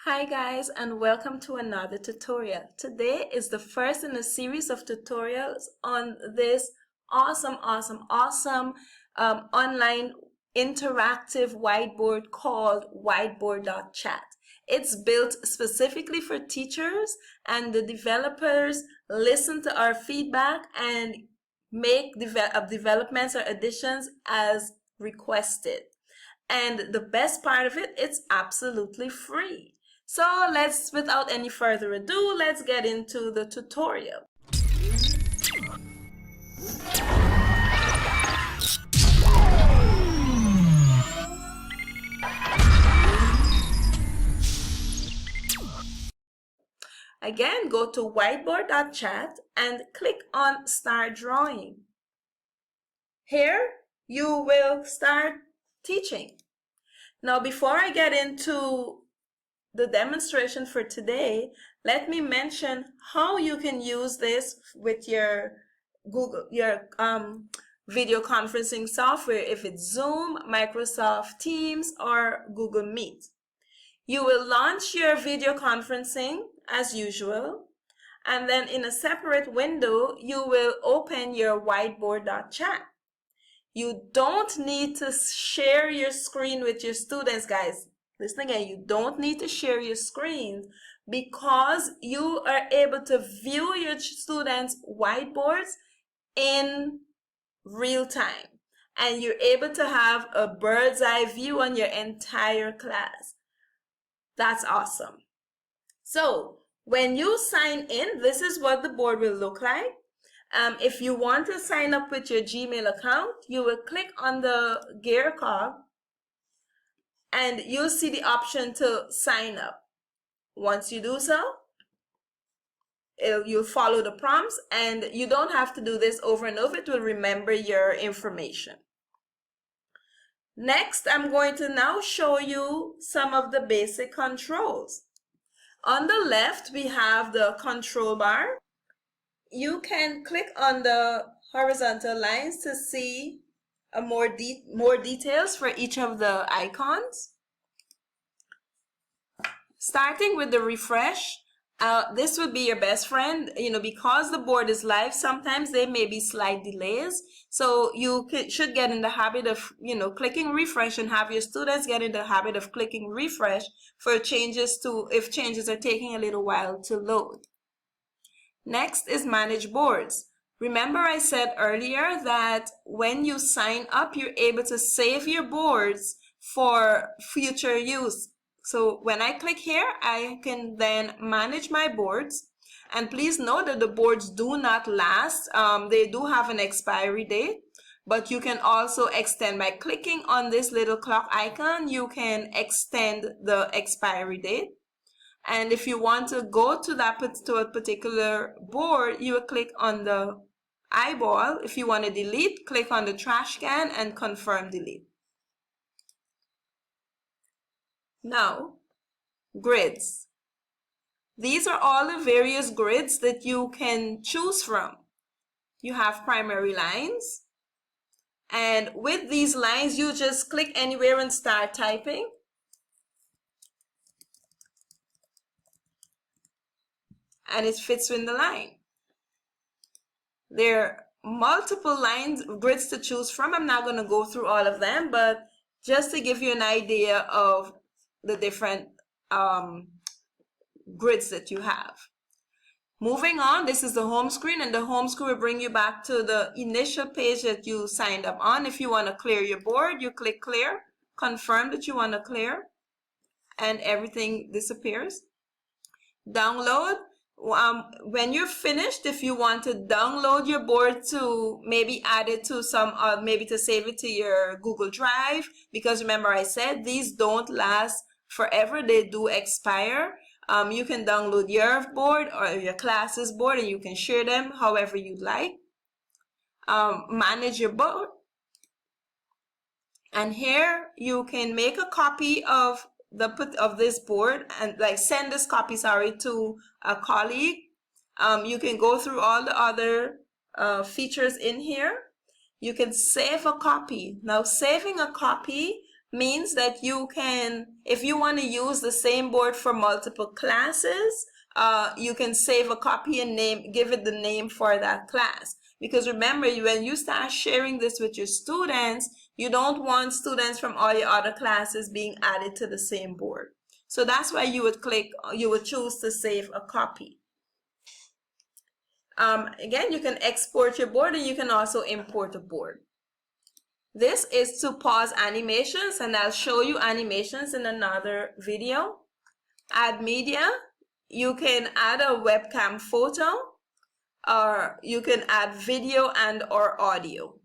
Hi guys, and welcome to another tutorial. Today is the first in a series of tutorials on this awesome online interactive whiteboard called Whiteboard.chat. It's built specifically for teachers, and the developers listen to our feedback and make developments or additions as requested. And the best part of it, it's absolutely free. So without any further ado, let's get into the tutorial. Again, go to whiteboard.chat and click on Start Drawing. Here, you will start teaching. Now, before I get into the demonstration for today, let me mention how you can use this with your video conferencing software, if it's Zoom, Microsoft Teams, or Google Meet. You will launch your video conferencing as usual, and then in a separate window, you will open your whiteboard.chat. You don't need to share your screen with your students, guys. Listen again, you don't need to share your screen because you are able to view your students' whiteboards in real time. And you're able to have a bird's eye view on your entire class. That's awesome. So when you sign in, this is what the board will look like. If you want to sign up with your Gmail account, you will click on the gear cog and you'll see the option to sign up. Once you do so, you'll follow the prompts, and you don't have to do this over and over. It will remember your information. Next, I'm going to now show you some of the basic controls. On the left, we have the control bar. You can click on the horizontal lines to see more details for each of the icons. Starting with the refresh, this would be your best friend. Because the board is live, sometimes there may be slight delays. So you should get in the habit of, clicking refresh, and have your students get in the habit of clicking refresh for changes if changes are taking a little while to load. Next is manage boards. Remember I said earlier that when you sign up, you're able to save your boards for future use. So when I click here, I can then manage my boards. And please note that the boards do not last. They do have an expiry date, but you can also extend by clicking on this little clock icon. You can extend the expiry date. And if you want to go to a particular board, you will click on the eyeball. If you want to delete, click on the trash can and confirm delete. Now, grids. These are all the various grids that you can choose from. You have primary lines. And with these lines, you just click anywhere and start typing. And it fits in the line. There are multiple grids to choose from. I'm not going to go through all of them, but just to give you an idea of the different grids that you have. Moving on, this is the home screen, and the home screen will bring you back to the initial page that you signed up on. If you want to clear your board, you click clear, confirm that you want to clear, and everything disappears. Download. When you're finished, if you want to download your board to maybe add it to maybe to save it to your Google Drive, because remember I said these don't last forever, they do expire. You can download your board or your class's board, and you can share them however you'd like. Manage your board, and here you can make a copy of this board and send this copy to a colleague. You can go through all the other features in here. You can save a copy. Now, saving a copy means that you can, if you want to use the same board for multiple classes, you can save a copy and give it the name for that class. Because remember, when you start sharing this with your students, you don't want students from all your other classes being added to the same board. So that's why you would choose to save a copy. Again, you can export your board, and you can also import a board. This is to pause animations, and I'll show you animations in another video. Add media. You can add a webcam photo, or you can add video and or audio.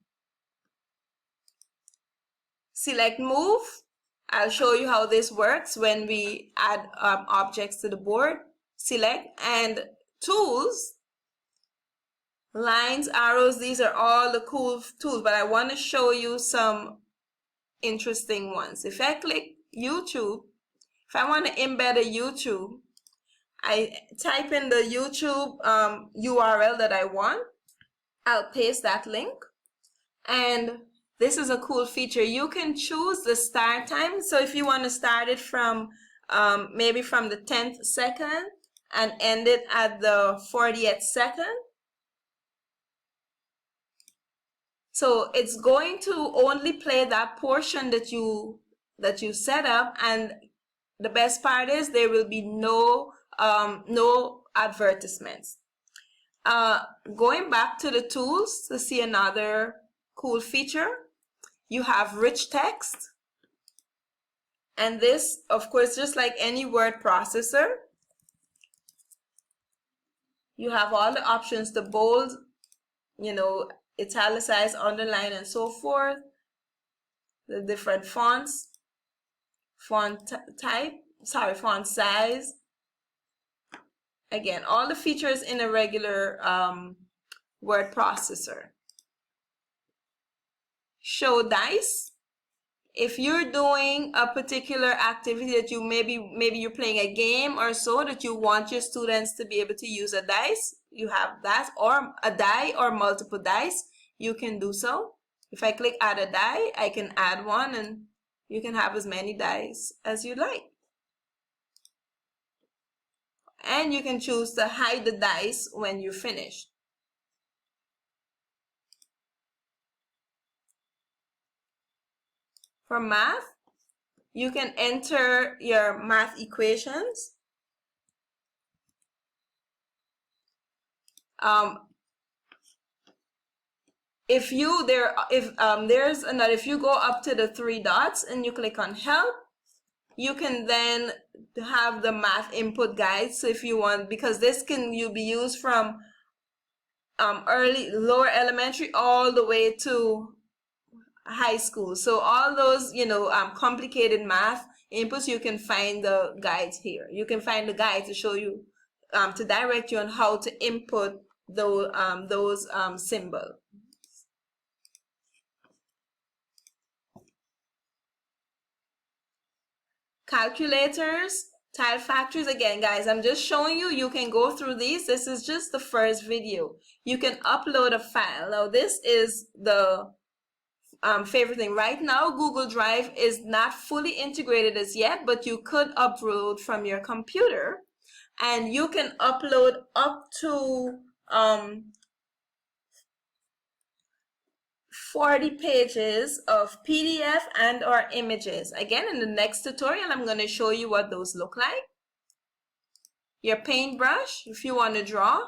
Select move. I'll show you how this works when we add objects to the board. Select, and tools, lines, arrows, these are all the cool tools, but I want to show you some interesting ones. If I click YouTube, if I want to embed a YouTube, I type in the YouTube URL that I want. I'll paste that link, and this is a cool feature. You can choose the start time. So if you want to start it from maybe from the 10th second and end it at the 40th second. So it's going to only play that portion that you set up, and the best part is there will be no advertisements. Going back to the tools to see another cool feature, you have rich text, and this, of course, just like any word processor, you have all the options to bold, italicize, underline, and so forth. The different fonts, font size. Again, all the features in a regular word processor. Show dice. If you're doing a particular activity that you maybe you're playing a game or so that you want your students to be able to use a dice, you have that, or a die or multiple dice, you can do so. If I click add a die, I can add one, and you can have as many dice as you like. And you can choose to hide the dice when you're finished. For math, you can enter your math equations. If you go up to the 3 dots and you click on help, you can then have the math input guide. So if you want, because this can be used from lower elementary all the way to high school. So all those complicated math inputs, you can find the guides here. You can find the guide to show you, to direct you on how to input those symbols. Calculators, tile factories. Again, guys, I'm just showing you. You can go through these. This is just the first video. You can upload a file. Now, this is the favorite thing. Right now, Google Drive is not fully integrated as yet, but you could upload from your computer, and you can upload up to 40 pages of PDF and or images. Again, in the next tutorial, I'm going to show you what those look like. Your paintbrush, if you want to draw,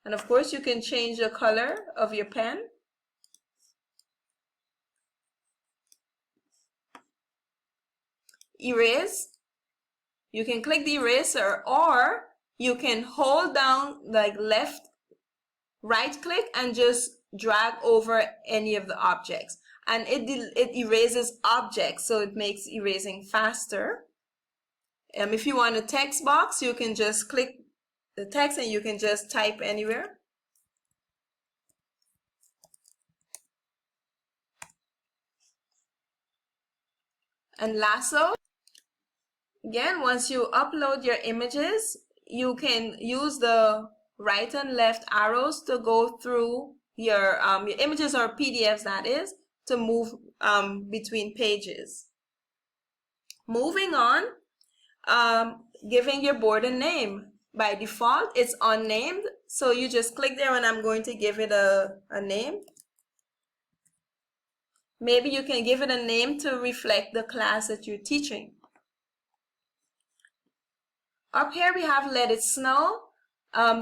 and of course you can change the color of your pen. Erase, you can click the eraser, or you can hold down like right click and just drag over any of the objects, and it erases objects, so it makes erasing faster. If you want a text box, you can just click the text and you can just type anywhere. And lasso, again, once you upload your images, you can use the right and left arrows to go through your images or PDFs, that is, to move between pages. Moving on, giving your board a name. By default, it's unnamed, so you just click there and I'm going to give it a name. Maybe you can give it a name to reflect the class that you're teaching. Up here we have Let It Snow.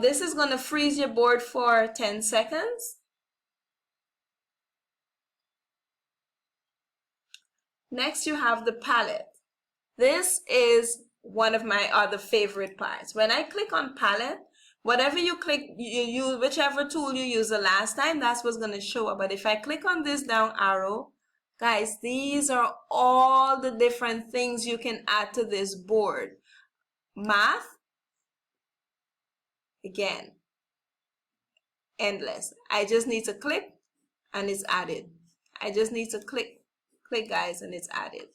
This is going to freeze your board for 10 seconds. Next you have the palette. This is one of my other favorite parts. When I click on palette, whatever you click, you use whichever tool you used the last time, that's what's going to show up. But if I click on this down arrow, guys, these are all the different things you can add to this board. Math, again, endless. I just need to click and it's added. I just need to click, guys, and it's added.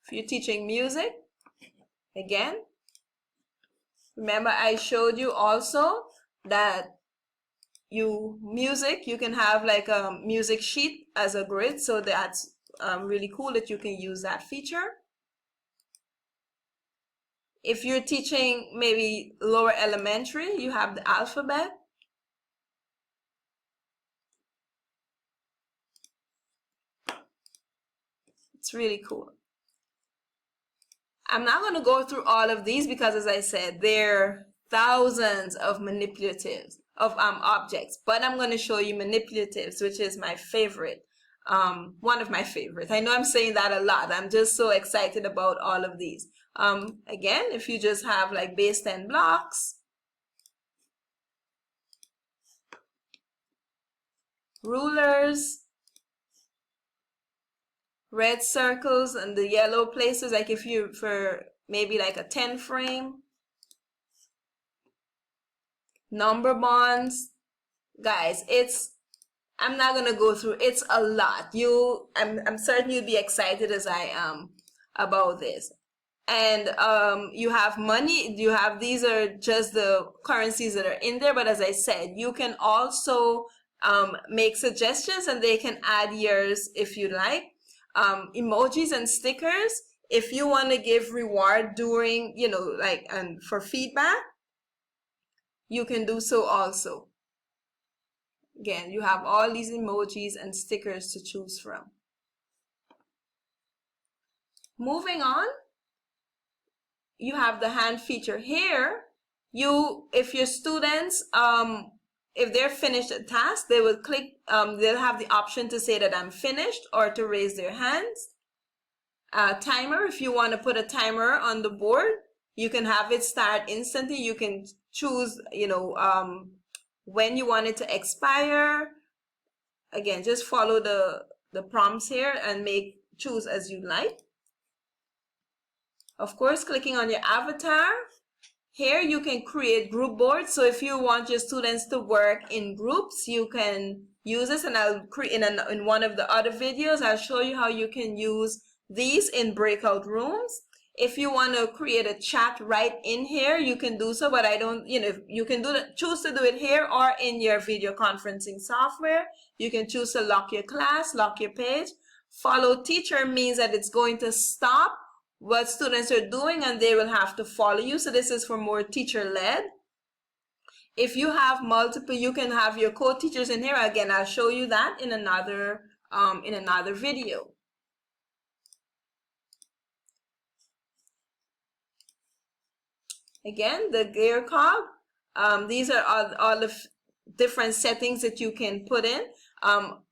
If you're teaching music, again, remember I showed you also that you can have like a music sheet as a grid, so that's really cool that you can use that feature. If you're teaching maybe lower elementary, you have the alphabet. It's really cool. I'm not going to go through all of these because, as I said, there are thousands of manipulatives of objects, but I'm going to show you manipulatives, which is my favorite, one of my favorites. I know I'm saying that a lot. I'm just so excited about all of these. Again, if you just have like base 10 blocks, rulers, red circles and the yellow places, like if you, for maybe like a 10 frame, number bonds, guys, I'm not gonna go through, it's a lot. I'm certain you'll be excited as I am about this. And you have money, these are just the currencies that are in there, but as I said, you can also make suggestions and they can add yours if you like. Emojis and stickers, if you want to give reward during, like, and for feedback, you can do so also. Again, you have all these emojis and stickers to choose from. Moving on, you have the hand feature here. If your students, if they're finished a task, they will click, they'll have the option to say that I'm finished or to raise their hands. Timer, if you want to put a timer on the board, you can have it start instantly. You can choose, when you want it to expire. Again, just follow the prompts here and choose as you like. Of course, clicking on your avatar. Here you can create group boards. So if you want your students to work in groups, you can use this, and I'll create in one of the other videos, I'll show you how you can use these in breakout rooms. If you want to create a chat right in here, you can do so, but I don't, you can choose to do it here or in your video conferencing software. You can choose to lock your class, lock your page. Follow teacher means that it's going to stop what students are doing and they will have to follow you. So this is for more teacher-led. If you have multiple, you can have your co-teachers in here. Again, I'll show you that in another video. Again, the gear cog. These are all the different settings that you can put in.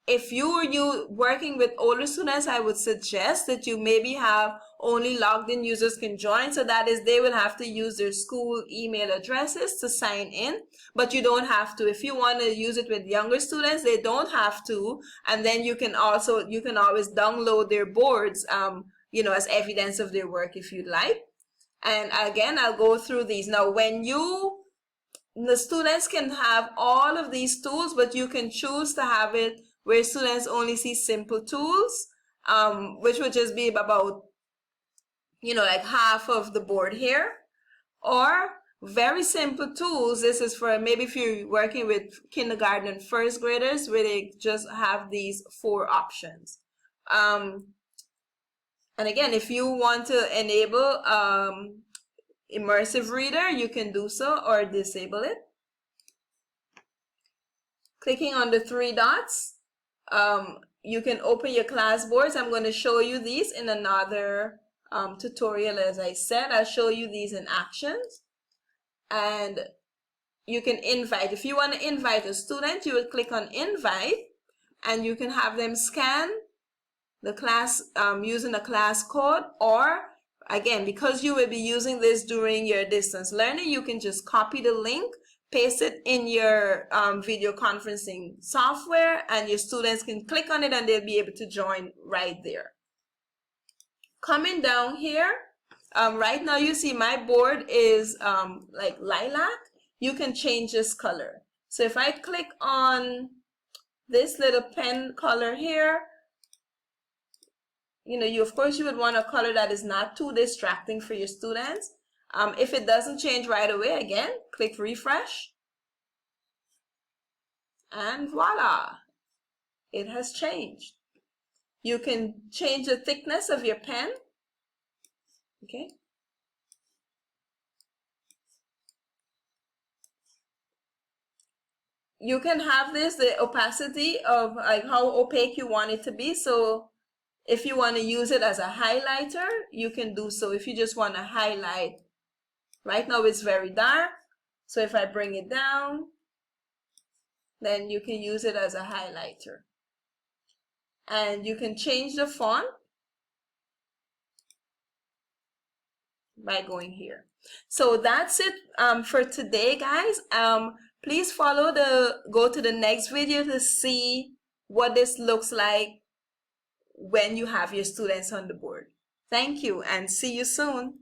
If you working with older students, I would suggest that you maybe have only logged in users can join. So that is, they will have to use their school email addresses to sign in, but you don't have to. If you want to use it with younger students, they don't have to. And then you can always download their boards, as evidence of their work if you'd like. And again, I'll go through these. Now, the students can have all of these tools, but you can choose to have it where students only see simple tools, which would just be about, like half of the board here. Or Very simple tools. This is for maybe if you're working with kindergarten and first graders where they just have these 4 options. And again, if you want to enable immersive reader, you can do so or disable it. Clicking on the 3 dots, you can open your class boards. I'm going to show you these in another tutorial. As I said, I'll show you these in actions. And you can invite. If you want to invite a student, you would click on invite, and you can have them scan the class using a class code, or again, because you will be using this during your distance learning, you can just copy the link, paste it in your video conferencing software, and your students can click on it and they'll be able to join right there. Coming down here, right now you see my board is like lilac. You can change this color. So if I click on this little pen color here, of course you would want a color that is not too distracting for your students. If it doesn't change right away, again, click refresh. And voila, it has changed. You can change the thickness of your pen. Okay. You can have the opacity of like how opaque you want it to be. So if you want to use it as a highlighter, you can do so. If you just want to highlight, right now it's very dark. So if I bring it down, then you can use it as a highlighter. And you can change the font by going here. So that's it for today, guys. Please go to the next video to see what this looks like when you have your students on the board. Thank you and see you soon.